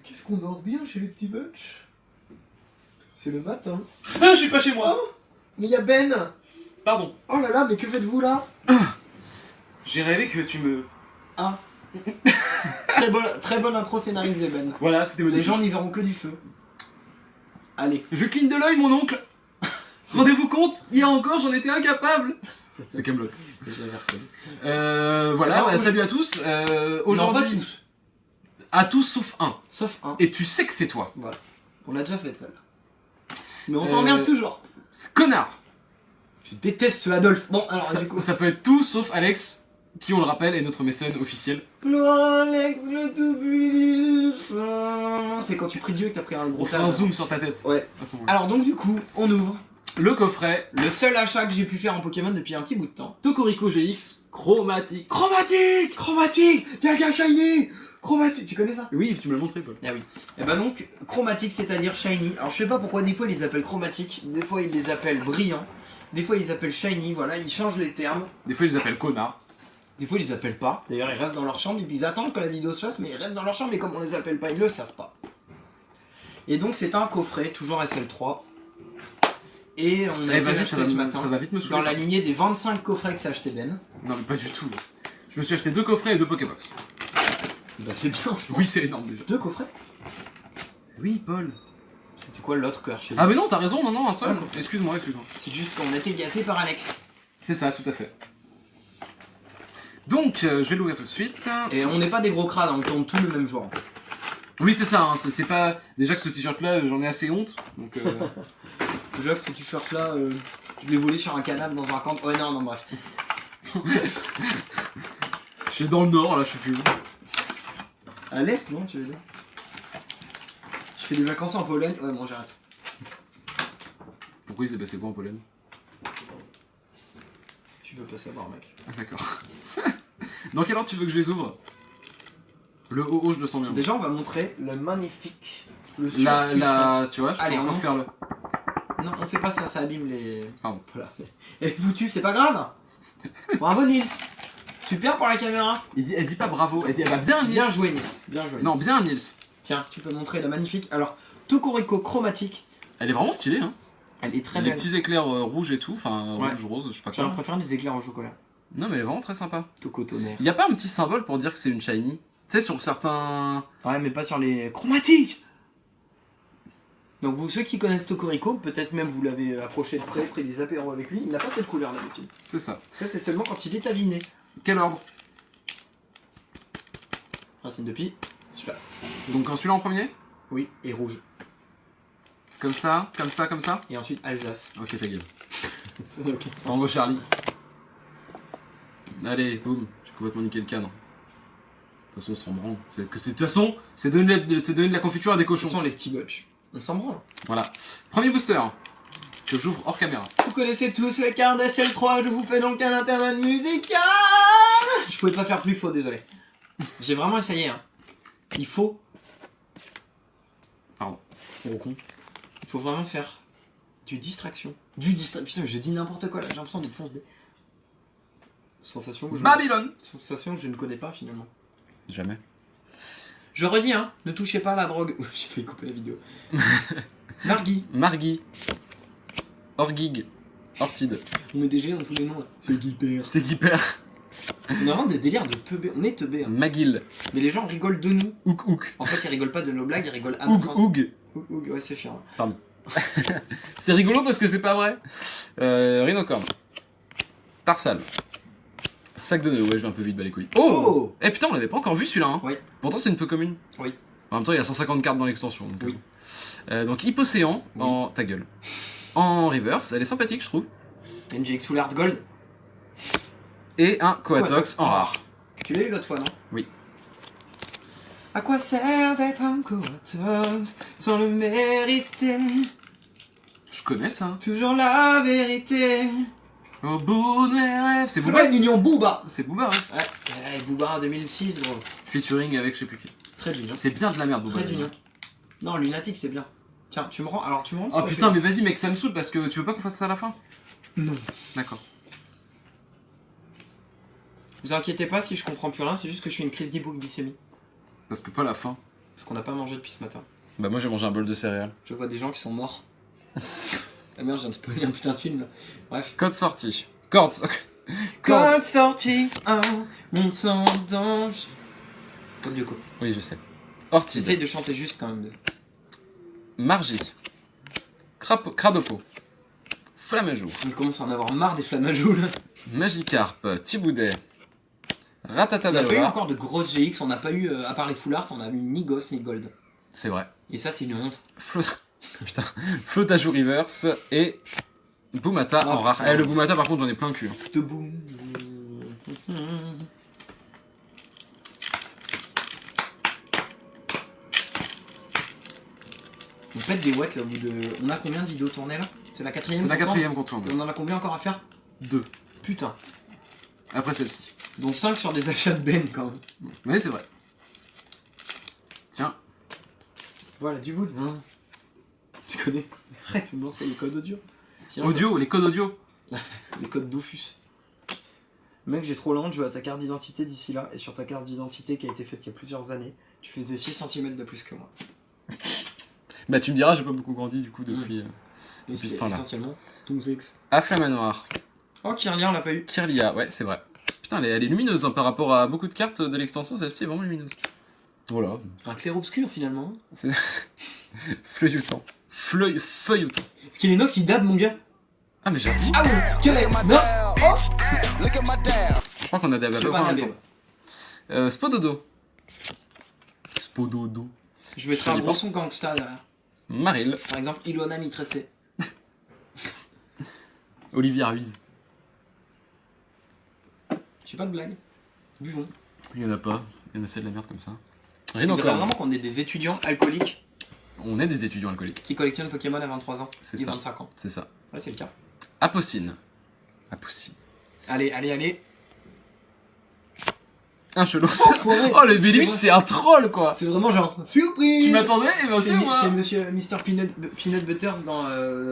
Qu'est-ce qu'on dort bien chez les petits Butch? C'est le matin. Ah, je suis pas chez moi. Oh, mais y'a Ben. Pardon. Oh là là, mais que faites-vous là? J'ai rêvé que tu me... Ah. Très bonne intro scénarisée, Ben. Voilà, c'était Les magnifique. gens n'y verront que du feu. Allez. Je cligne de l'œil, mon oncle. Rendez-vous compte, hier encore, j'en étais incapable. C'est Camelot. Voilà, Alors, salut à tous. Non, Aujourd'hui, pas tous. à tous sauf un. Sauf un. Et tu sais que c'est toi. Voilà. On l'a déjà fait, ça. Mais on t'emmerde toujours. C'est connard. Je déteste ce Adolphe. Bon, alors, Ça, du coup. ça peut être tout sauf Alex, qui on le rappelle est notre mécène officiel. Alex, le tout. C'est quand tu pries Dieu et que t'as pris un gros On fait un phase. zoom sur ta tête. Ouais. À ce moment-là. Alors, donc, du coup, on ouvre. Le coffret, Le seul achat que j'ai pu faire en Pokémon depuis un petit bout de temps. Tokorico GX chromatique. Chromatique. Tiens, gars, shiny. Chromatique, tu connais ça? Oui, tu me l'as montré, Paul. Ah oui. Et bah donc, chromatique, c'est-à-dire shiny. Alors je sais pas pourquoi des fois ils les appellent chromatique, des fois ils les appellent brillants, des fois ils les appellent shiny, voilà, ils changent les termes. Des fois, ils les appellent connards. Des fois ils les appellent pas. D'ailleurs ils restent dans leur chambre et puis ils attendent que la vidéo se fasse, mais ils restent dans leur chambre et comme on les appelle pas, ils le savent pas. Et donc c'est un coffret, toujours SL3. Et on a Eh été vas-y, acheté ce matin ça va vite me saouler. dans la lignée des 25 coffrets que s'est acheté Ben. Non, mais pas du tout. Je me suis acheté 2 coffrets et 2 Pokébox. Bah c'est bien. Oui, c'est énorme déjà. 2 coffrets? Oui, Paul. C'était quoi l'autre que acheté? Ah, mais non, t'as raison, non, un seul. Un coffret. Excuse-moi. C'est juste qu'on a été gâtés par Alex. C'est ça, tout à fait. Donc, je vais l'ouvrir tout de suite. Et on n'est pas des gros crades, on tourne tout le même jour. Oui, c'est ça, hein, c'est pas. Déjà que ce t-shirt là, j'en ai assez honte. Donc, Déjà que ce t-shirt là, je l'ai volé sur un canapé dans un camp. Ouais, non, bref. je suis dans le nord là, je sais plus où. À l'est, non, tu veux dire? Je fais des vacances en Pologne. Ouais, bon, j'arrête. Pourquoi il s'est passé quoi en Pologne? Tu veux pas savoir, mec. Ah, d'accord. Dans quel ordre tu veux que je les ouvre? Le haut, je le sens bien. Déjà, on va montrer le magnifique. Le Tu vois, je Allez, peux on encore montre. faire le. Non, on fait pas ça, ça abîme les. Pardon. Voilà. Elle est foutue, c'est pas grave. Bravo, Nils. Super pour la caméra. Elle dit pas bravo, elle dit elle va bien, Nils. Bien joué, Nils. Bien joué. Non, bien, Nils. Tiens, tu peux montrer la magnifique. Alors, Tokorico chromatique. Elle est vraiment stylée, hein. Elle est très Les belle. petits éclairs rouges et tout, enfin Ouais. rouge, rose, je sais pas J'aurais quoi. préféré des éclairs au chocolat. Non, mais elle est vraiment très sympa. Toko tonnerre. Y a pas un petit symbole pour dire que c'est une shiny? Tu sais, sur certains. Ouais, mais pas sur les chromatiques. Donc vous, ceux qui connaissent Tokorico, peut-être même vous l'avez approché de près, pris des apéros avec lui, il n'a pas cette couleur d'habitude. C'est ça. Ça, c'est seulement quand il est aviné. Quel ordre? Racine de pie, celui-là. Donc celui-là en premier? Oui, et rouge. Comme ça, comme ça, comme ça? Et ensuite Alsace. Ok, ta gueule. Ça n'a aucun sens. Envoie Charlie. Allez, boum, j'ai complètement niqué le cadre. De toute façon, on s'en branle. De toute façon, c'est donner de la confiture à des Ce cochons. sont les petits butch. On s'en branle. Voilà. Premier booster. Que j'ouvre hors caméra. Vous connaissez tous le quart d'SL3, je vous fais donc un intervalle musical. Je pouvais pas faire plus faux, désolé. J'ai vraiment essayé, hein. Il faut... Pardon. Gros con. Il faut vraiment faire du distraction. Putain, mais j'ai dit n'importe quoi là, j'ai l'impression de foncer. Sensation que Babylone. Sensation que je ne connais pas finalement. Jamais. Je redis, hein, ne touchez pas à la drogue. J'ai failli couper la vidéo. Margui. Margui. Orgig. Ortide. On met des G dans tous les noms là. C'est hyper. C'est qui perd. On a vraiment des délires de teubé. On est teubé, hein. Magil. Mais les gens rigolent de nous. Ouk Ouk. En fait, ils rigolent pas de nos blagues, ils rigolent à Oug notre Oug. Oug, ouais, c'est chiant. Pardon. C'est rigolo parce que c'est pas vrai. Rhinocorn. Tarsal. Sac de nœuds, ouais, je vais un peu vite, bah les couilles. Oh. Eh putain, on l'avait pas encore vu celui-là, hein. Oui. Pourtant, c'est une peu commune. Oui. En même temps, il y a 150 cartes dans l'extension. Donc, Oui. donc Hypocéan, Oui. en. Ta gueule. En reverse, elle est sympathique, je trouve. NGX Full Art Gold. Et un Coatox en rare. Tu l'as eu l'autre fois, non? Oui. À quoi sert d'être un Coatox sans le mériter? Je connais ça. Toujours la vérité. Au bout de mes rêves. C'est Booba. Ouais, Union Booba. C'est Booba, hein. Ouais, Booba en 2006, gros. Featuring avec je sais plus qui. Très d'union. C'est bien de la merde, Booba. Très d'union. Non, Lunatic, c'est bien. Tiens, tu me rends. Alors, tu me rends. Oh putain, mais vas-y, mec, ça me saoule parce que tu veux pas qu'on fasse ça à la fin? Non. D'accord. Vous inquiétez pas si je comprends plus rien, c'est juste que je suis une crise d'hypoglycémie. Parce que pas la fin. Parce qu'on n'a pas mangé depuis ce matin. Bah, moi j'ai mangé un bol de céréales. Je vois des gens qui sont morts. Ah merde, je viens de spoiler un putain de film là. Bref. Code sortie. Corde. Code sorti, mon sang d'ange. Code de co. Oui, je sais. Ortide. J'essaye de chanter juste quand même. Margie. Cradopo. Flammejou. On commence à en avoir marre des flammageaux là. Magikarp. Thiboudet. On n'a pas eu Ratatadalva. encore de grosses GX, on n'a pas eu, à part les full art, on a eu ni Ghost ni Gold. C'est vrai. Et ça, c'est une honte. Putain. Flotajou Reverse et Boumata Oh, en rare. putain. Eh, le Boumata par contre j'en ai plein le cul. De boum. On pète des watts là au bout de. On a combien de vidéos tournées là? C'est la quatrième? C'est la qu'on tourne 4ème qu'on tourne. Et on en a combien encore à faire? 2. Putain. Après celle-ci. Dont 5 sur des achats de Ben quand même. Mais c'est vrai. Tiens. Voilà, du bout. Hein. Tu connais? Arrête de me lancer les codes audio. Tiens, Audio, les codes audio. les codes Dofus. Mec, j'ai trop la honte, je veux à ta carte d'identité d'ici là. Et sur ta carte d'identité qui a été faite il y a plusieurs années, tu fais des 6 cm de plus que moi. Bah tu me diras, j'ai pas beaucoup grandi du coup depuis. Et Depuis ce c'est temps-là. essentiellement Doomsex. Afflamanoir. Oh, Kirlia, on l'a pas eu. Kirlia, ouais, c'est vrai. Putain, elle est lumineuse hein, par rapport à beaucoup de cartes de l'extension, celle-ci est vraiment lumineuse. Voilà. Un clair-obscur finalement. C'est. Feuilleton. Feuilleton. Est-ce qu'il est nox, il dab mon gars? Ah, mais j'ai dit. Ah bon, squelette, nox. Oh, Je crois qu'on a des je vais pas naber. Spododo. Spododo. Je mettrai un Joli gros pas. son gangsta derrière. Maril. Par exemple, Ilona Mitressé. Olivia Ruiz. J'ai pas de blague. Buvons. Il y en a pas. Il y en a c'est de la merde comme ça. Il faudrait Rhinocorde. vraiment qu'on ait des étudiants alcooliques On est des étudiants alcooliques. qui collectionnent Pokémon à 23 ans. C'est Et ça. 25 ans. C'est ça. Ouais, c'est le cas. Apocine. Apocine. Allez, allez, allez. Un chelou. Foiré. Oh, le limite, vrai. c'est un troll quoi. C'est vraiment genre surprise. Tu m'attendais? Eh ben, C'est c'est moi. c'est Monsieur Mr. Peanut Butters dans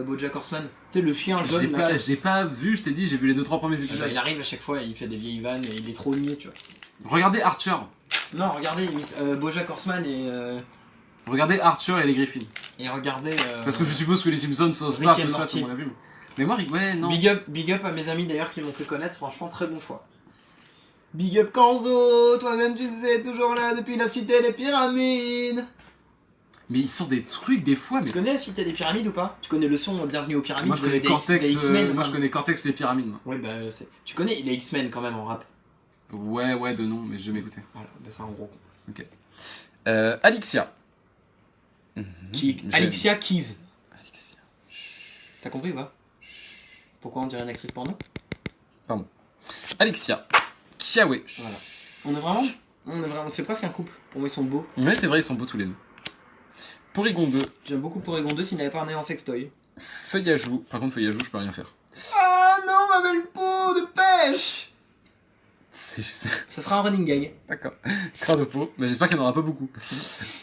BoJack Horseman. Tu sais, le chien jaune là. J'ai pas vu, je t'ai dit, j'ai vu les 2-3 premiers Il épisodes. arrive à chaque fois, il fait des vieilles vannes et il est trop niais, tu vois. Regardez Archer. Non, regardez BoJack Horseman Regardez Archer et les Griffins. et regardez. Parce que je suppose que les Simpsons sont Rick pas et tout ça, Morty. tout le monde a vu. Mais moi, ouais, non. Big up à mes amis d'ailleurs qui m'ont fait connaître, franchement très bon choix. Big up Kanzo, toi-même tu sais, toujours là depuis la cité des pyramides. Mais ils sortent des trucs des fois, mais. Tu connais la cité des pyramides ou pas? Tu connais le son Bienvenue aux pyramides? Moi je connais des Cortex, X-Men, moi hein. je connais Cortex les pyramides. moi. Ouais, bah tu connais les X-Men quand même en rap. Ouais, de nom, mais j'ai jamais écouté. Voilà, bah c'est un gros con. Alixia. Alexia Keys. Alixia. T'as compris ou pas? Pourquoi on dirait une actrice porno? Alixia. Kiawe. Voilà. On est vraiment, c'est presque un couple. Pour moi ils sont beaux. Ouais, c'est vrai, ils sont beaux tous les deux. Porygon 2. J'aime beaucoup Porygon 2 s'il n'avait pas un nez en sextoy. Feuillajou. Par contre, Feuillajou, je peux rien faire. Ah non, ma belle peau de pêche. C'est juste. Ça sera un running gag. D'accord. Cradopo. Mais j'espère qu'il n'y en aura pas beaucoup.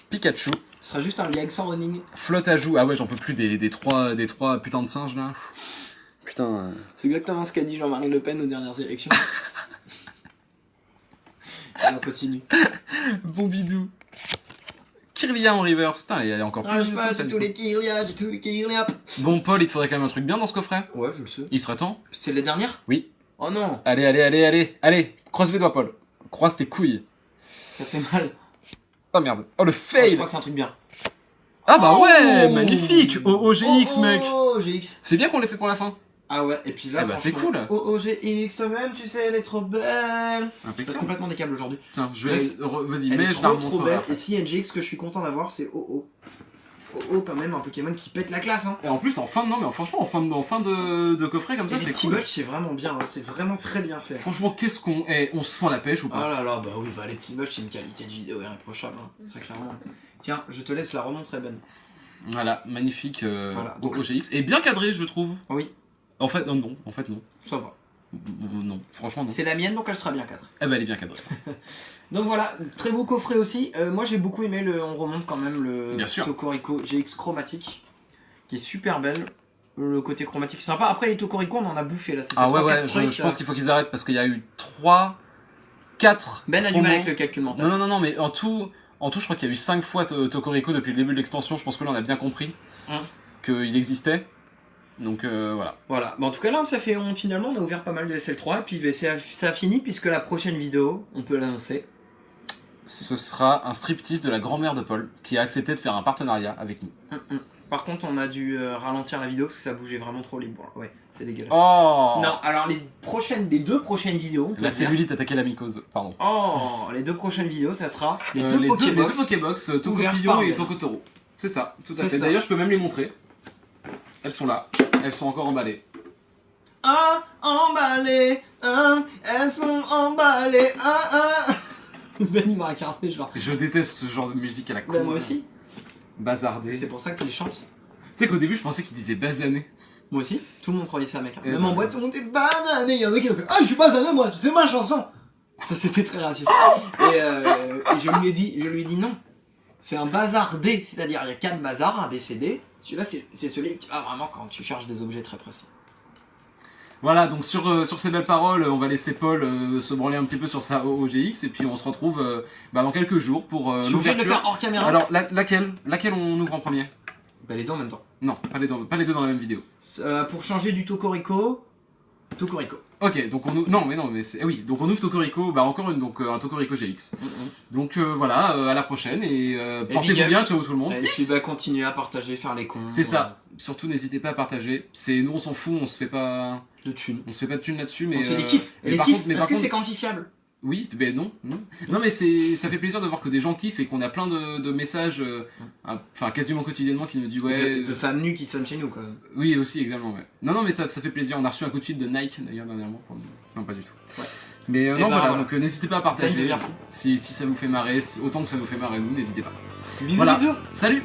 Pikachu. Ce sera juste un gag sans running. Flottajou. Ah ouais, j'en peux plus des trois putains de singes là. Putain. C'est exactement ce qu'a dit Jean-Marie Le Pen aux dernières élections. On continue. Bombidou. Kirlia en reverse. Putain, elle est encore plus mignonne, ça, J'ai du tous coup. les Kirlia, j'ai tous les Kirlia. Bon, Paul, il te faudrait quand même un truc bien dans ce coffret. Ouais, je le sais. Il serait temps. C'est les dernières? Oui. Oh non, Allez. Croise les doigts, Paul. Croise tes couilles. ça fait mal. Oh merde. Oh, le Oh, je fail. crois que c'est un truc bien. Ah bah ouais, Oh. magnifique. OOGX, mec. Oh, GX. C'est bien qu'on l'ait fait pour la fin. Ah ouais, et puis là, Eh bah, c'est franchement, cool. OOGX, toi-même, tu sais, elle est trop belle. C'est Impeccable. complètement décable aujourd'hui. Tiens, je vais. Mec, Vas-y, Elle mais est je la trop trop remontrerai belle. après. Et si NGX que je suis content d'avoir, c'est OO. OO, quand même, un Pokémon qui pète la classe, hein. Et en plus, franchement, en fin de coffret comme ça, Et c'est les cool. T-Bucks, c'est vraiment bien, hein. C'est vraiment très bien fait. Franchement, qu'est-ce qu'on. On se fend la pêche ou Oh pas? là là, bah oui, bah les T-Bucks, c'est une qualité de vidéo irréprochable, hein, très clairement. Tiens, je te laisse la remontrer, Ben. Voilà, magnifique Voilà, donc- OOGX. Et bien cadré, je trouve. Oui, En fait, non. ça va. Non, franchement non. C'est la mienne, donc elle sera bien cadrée. Eh ben elle est bien cadrée. Donc voilà, très beau coffret aussi. Moi j'ai beaucoup aimé on remonte quand même le Bien sûr. Tokorico GX chromatique, qui est super belle. Le côté chromatique est sympa. Après les Tokorico on en a bouffé là. Ça fait Ah ouais, 3-4 ouais, trucs, je pense qu'il faut qu'ils arrêtent parce qu'il y a eu 3, 4. Ben a du mal avec le calcul mental. Non, mais en tout je crois qu'il y a eu 5 fois Tokorico depuis le début de l'extension. Je pense que là on a bien compris qu'il existait. Donc voilà. Voilà, en tout cas là finalement on a ouvert pas mal de SL3 et puis ça a fini puisque la prochaine vidéo, on peut l'annoncer. Ce sera un striptease de la grand-mère de Paul qui a accepté de faire un partenariat avec nous. Par contre on a dû ralentir la vidéo parce que ça bougeait vraiment trop libre. Ouais, c'est dégueulasse. Oh Non, alors les deux prochaines vidéos... on peut La le dire. cellulite attaquait la mycose, pardon. Oh, les deux prochaines vidéos, ça sera les Les deux deux Pokébox. Pokébox, ouvertes Tokopio par et Ben. Tokotoro. C'est ça, tout à C'est fait. ça. D'ailleurs, je peux même les montrer. Elles sont là, elles sont encore emballées. Ah, emballées, elles sont emballées, Ben il m'a incarné genre. Je déteste ce genre de musique à la con. Ben, moi aussi. Bazardé. C'est pour ça que je les chante. Tu sais qu'au début, je pensais qu'il disait basané. Moi aussi. Tout le monde croyait ça, mec. Et Même ben, en boîte, tout le monde était banané. Il y en a qui ont fait ah, je suis basané, moi, c'est ma chanson. Ça, c'était très raciste. Et je lui ai dit non. C'est un bazardé, c'est-à-dire il y a 4 bazars, A, B, C, D. Celui-là, c'est celui qui va vraiment quand tu cherches des objets très précis. Voilà, donc sur ces belles paroles, on va laisser Paul se branler un petit peu sur sa OGX et puis on se retrouve dans quelques jours pour Je suis obligé de le l'ouverture. faire hors caméra. Alors, laquelle on ouvre en premier? Bah, les deux en même temps. Non, pas les deux dans la même vidéo. Pour changer du Tokorico. Ok, donc on ouvre... Non, mais c'est... Oui, donc on ouvre Tokorico, encore un Tokorico GX. Donc voilà, à la prochaine et portez-vous big up. bien, ciao tout le monde. Et puis continuer à partager, faire les cons. C'est ça. Surtout n'hésitez pas à partager. Nous on s'en fout, on se fait pas De thunes. de thunes là-dessus, mais On se fait des kiffs. Et mais les par kiffs, contre, est-ce que c'est quantifiable? oui, ben non. Non mais ça fait plaisir de voir que des gens kiffent et qu'on a plein de messages, quasiment quotidiennement qui nous disent ouais. De femmes nues qui sonnent chez nous quand même. Oui aussi également ouais. Non mais ça fait plaisir. On a reçu un coup de fil de Nike d'ailleurs dernièrement. Non pas du tout. Ouais. Mais ben, non voilà, voilà. donc n'hezitez pas à Ben partager. devient fou. Si ça vous fait marrer, autant que ça nous fait marrer nous, n'hésitez pas. Bisous, Voilà. bisous. Salut.